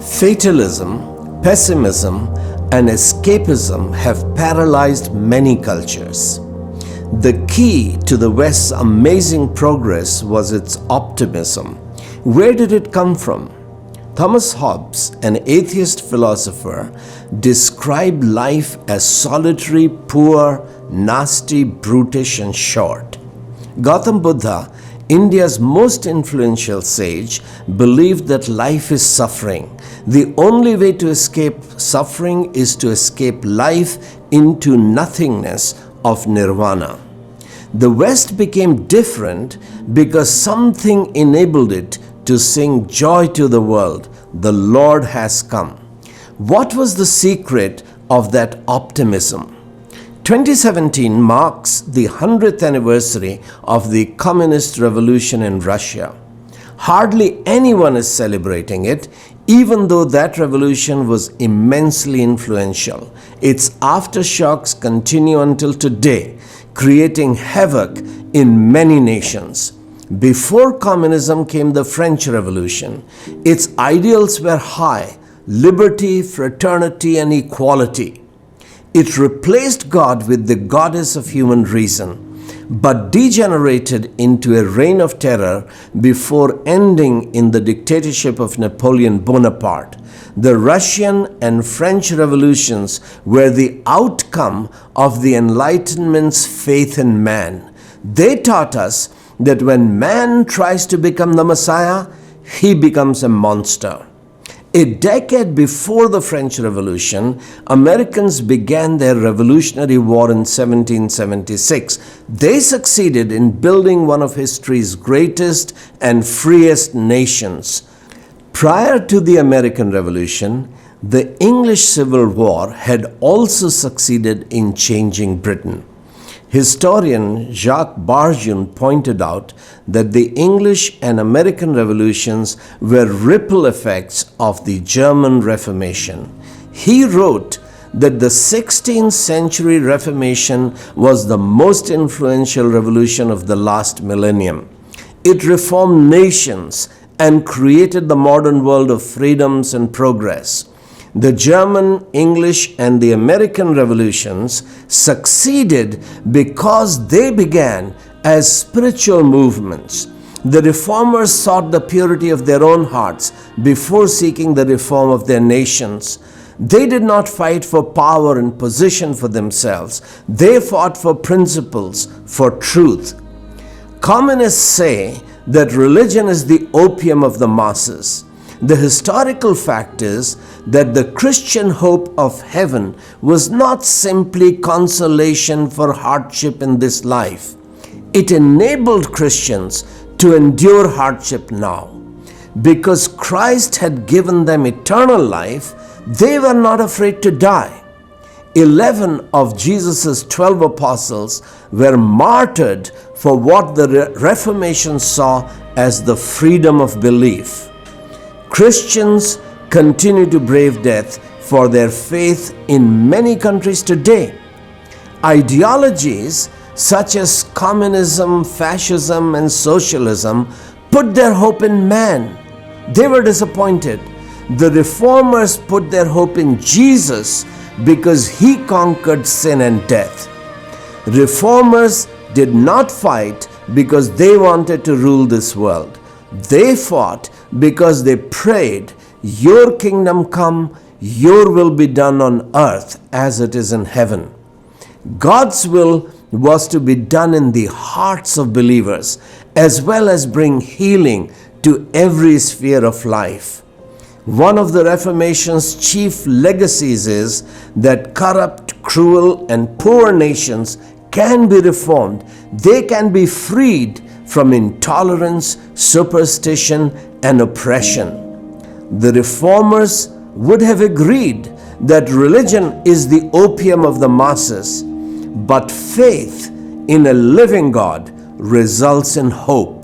Fatalism, pessimism, and escapism have paralyzed many cultures. The key to the West's amazing progress was its optimism. Where did it come from? Thomas Hobbes, an atheist philosopher, described life as solitary, poor, nasty, brutish, and short. Gautam Buddha, India's most influential sage, believed that life is suffering. The only way to escape suffering is to escape life into nothingness of Nirvana. The West became different because something enabled it to sing joy to the world. The Lord has come. What was the secret of that optimism? 2017 marks the 100th anniversary of the Communist Revolution in Russia. Hardly anyone is celebrating it, even though that revolution was immensely influential. Its aftershocks continue until today, creating havoc in many nations. Before communism came the French Revolution. Its ideals were high: liberty, fraternity, and equality. It replaced God with the goddess of human reason, but degenerated into a reign of terror before ending in the dictatorship of Napoleon Bonaparte. The Russian and French revolutions were the outcome of the Enlightenment's faith in man. They taught us that when man tries to become the Messiah, he becomes a monster. A decade before the French Revolution, Americans began their Revolutionary War in 1776. They succeeded in building one of history's greatest and freest nations. Prior to the American Revolution, the English Civil War had also succeeded in changing Britain. Historian Jacques Barjun pointed out that the English and American revolutions were ripple effects of the German Reformation. He wrote that the 16th century Reformation was the most influential revolution of the last millennium. It reformed nations and created the modern world of freedoms and progress. The German, English, and the American revolutions succeeded because they began as spiritual movements. The reformers sought the purity of their own hearts before seeking the reform of their nations. They did not fight for power and position for themselves. They fought for principles, for truth. Communists say that religion is the opium of the masses. The historical fact is that the Christian hope of heaven was not simply consolation for hardship in this life. It enabled Christians to endure hardship now. Because Christ had given them eternal life, they were not afraid to die. 11 of Jesus' 12 apostles were martyred for what the Reformation saw as the freedom of belief. Christians continue to brave death for their faith in many countries today. Ideologies such as communism, fascism, and socialism put their hope in man. They were disappointed. The reformers put their hope in Jesus because he conquered sin and death. Reformers did not fight because they wanted to rule this world. They fought because they prayed, "Your kingdom come, your will be done on earth as it is in heaven." God's will was to be done in the hearts of believers, as well as bring healing to every sphere of life. One of the Reformation's chief legacies is that corrupt, cruel, and poor nations can be reformed. They can be freed from intolerance, superstition, and oppression. The reformers would have agreed that religion is the opium of the masses, but faith in a living God results in hope.